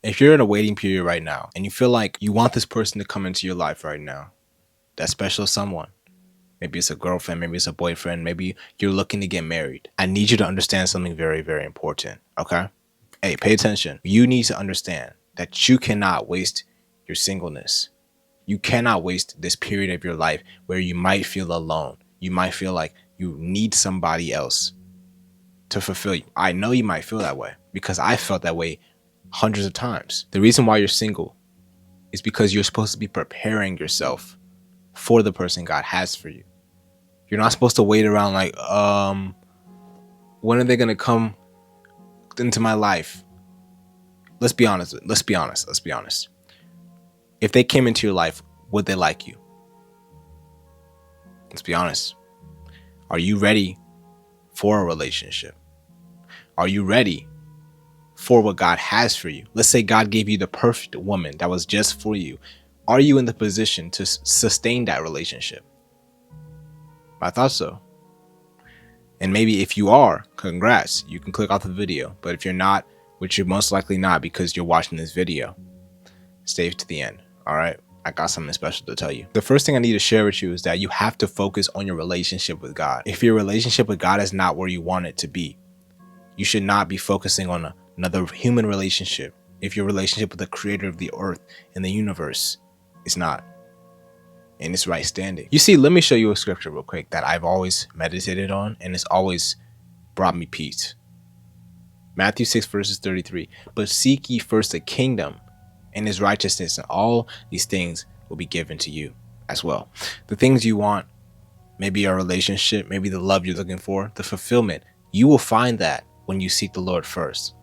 If you're in a waiting period right now and you feel like you want this person to come into your life right now, that special someone, maybe it's a girlfriend, maybe it's a boyfriend, maybe you're looking to get married. I need you to understand something very, very important. Okay? Hey, pay attention. You need to understand that you cannot waste your singleness. You cannot waste this period of your life where you might feel alone. You might feel like you need somebody else to fulfill you. I know you might feel that way because I felt that way hundreds of times. The reason why you're single is because you're supposed to be preparing yourself for the person God has for you. You're not supposed to wait around like, when are they gonna come into my life? Let's be honest. If they came into your life, would they like you? Let's be honest. Are you ready for a relationship? Are you ready for what God has for you? Let's say God gave you the perfect woman that was just for you. Are you in the position to sustain that relationship? I thought so. And maybe if you are, congrats, you can click off the video. But if you're not, which you're most likely not because you're watching this video, stay to the end. All right. I got something special to tell you. The first thing I need to share with you is that you have to focus on your relationship with God. If your relationship with God is not where you want it to be, you should not be focusing on another human relationship. If your relationship with the creator of the earth and the universe is not in its right standing. You see, let me show you a scripture real quick that I've always meditated on and it's always brought me peace. Matthew 6 verses 33. But seek ye first the kingdom and his righteousness, and all these things will be given to you as well. The things you want, maybe a relationship, maybe the love you're looking for, the fulfillment, you will find that when you seek the Lord first.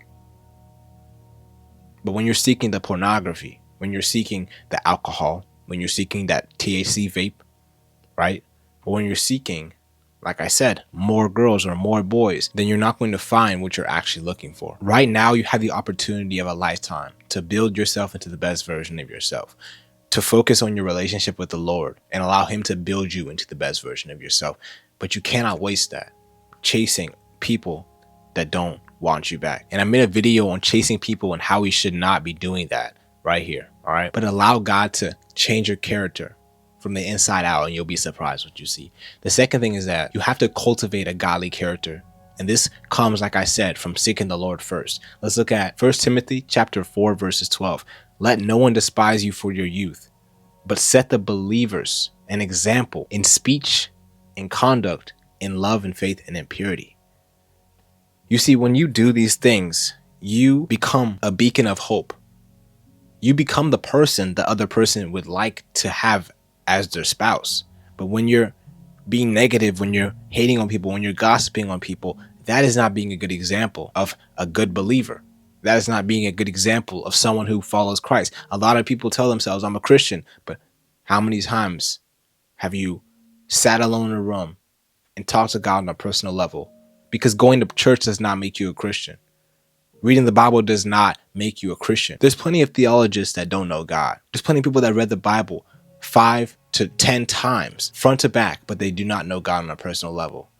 But when you're seeking the pornography, when you're seeking the alcohol, when you're seeking that THC vape, right? But when you're seeking, like I said, more girls or more boys, then you're not going to find what you're actually looking for. Right now, you have the opportunity of a lifetime to build yourself into the best version of yourself, to focus on your relationship with the Lord and allow him to build you into the best version of yourself. But you cannot waste that chasing people that don't want you back. And I made a video on chasing people and how we should not be doing that right here. All right. But allow God to change your character from the inside out and you'll be surprised what you see. The second thing is that you have to cultivate a godly character. And this comes, like I said, from seeking the Lord first. Let's look at 1 Timothy chapter 4, verses 12. Let no one despise you for your youth, but set the believers an example in speech, in conduct, in love and faith and in purity. You see, when you do these things, you become a beacon of hope. You become the person the other person would like to have as their spouse. But when you're being negative, when you're hating on people, when you're gossiping on people, that is not being a good example of a good believer. That is not being a good example of someone who follows Christ. A lot of people tell themselves, I'm a Christian, but how many times have you sat alone in a room and talked to God on a personal level? Because going to church does not make you a Christian. Reading the Bible does not make you a Christian. There's plenty of theologians that don't know God. There's plenty of people that read the Bible 5 to 10 times, front to back, but they do not know God on a personal level.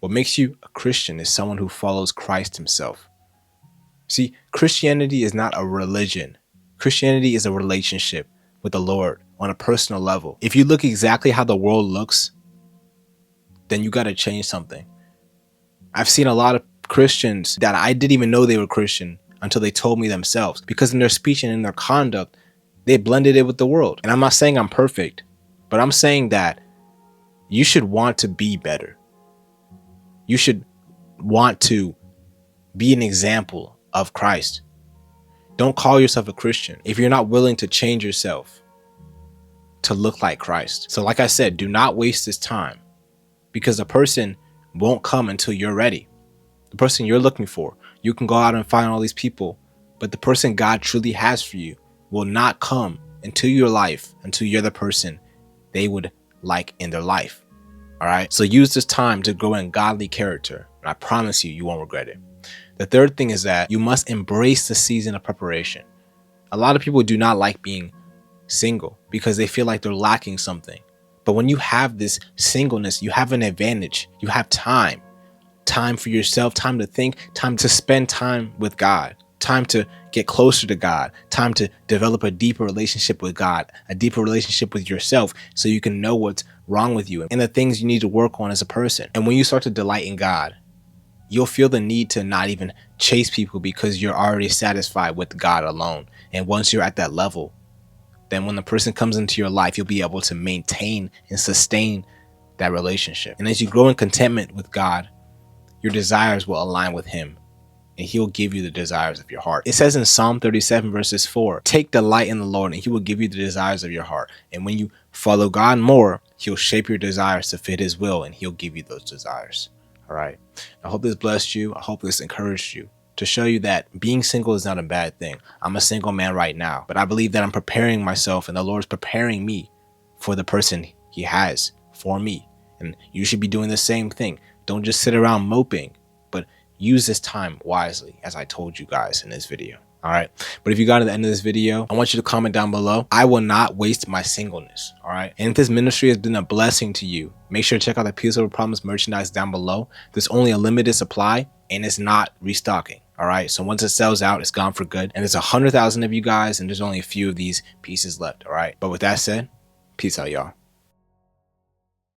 What makes you a Christian is someone who follows Christ himself. See, Christianity is not a religion. Christianity is a relationship with the Lord on a personal level. If you look exactly how the world looks, then you got to change something. I've seen a lot of Christians that I didn't even know they were Christian until they told me themselves, because in their speech and in their conduct, they blended it with the world. And I'm not saying I'm perfect, but I'm saying that you should want to be better. You should want to be an example of Christ. Don't call yourself a Christian if you're not willing to change yourself to look like Christ. So like I said, do not waste this time, because a person won't come until you're ready. The person you're looking for, you can go out and find all these people, but the person God truly has for you will not come into your life until you're the person they would like in their life. All right. So use this time to grow in godly character. And I promise you, you won't regret it. The third thing is that you must embrace the season of preparation. A lot of people do not like being single because they feel like they're lacking something. But when you have this singleness, you have an advantage. You have time for yourself, time to think, time to spend time with God, time to get closer to God, time to develop a deeper relationship with God, a deeper relationship with yourself, so you can know what's wrong with you and the things you need to work on as a person. And when you start to delight in God, you'll feel the need to not even chase people because you're already satisfied with God alone. And once you're at that level, then when the person comes into your life, you'll be able to maintain and sustain that relationship. And as you grow in contentment with God, your desires will align with Him, and He'll give you the desires of your heart. It says in Psalm 37 verses 4, take delight in the Lord and He will give you the desires of your heart. And when you follow God more, He'll shape your desires to fit His will, and He'll give you those desires. All right. I hope this blessed you. I hope this encouraged you, to show you that being single is not a bad thing. I'm a single man right now, but I believe that I'm preparing myself, and the Lord's preparing me for the person He has for me. And you should be doing the same thing. Don't just sit around moping, but use this time wisely, as I told you guys in this video. All right. But if you got to the end of this video, I want you to comment down below. I will not waste my singleness. All right. And if this ministry has been a blessing to you, make sure to check out the Peace Over Problems merchandise down below. There's only a limited supply, and it's not restocking. All right. So once it sells out, it's gone for good. And there's 100,000 of you guys, and there's only a few of these pieces left. All right. But with that said, peace out, y'all.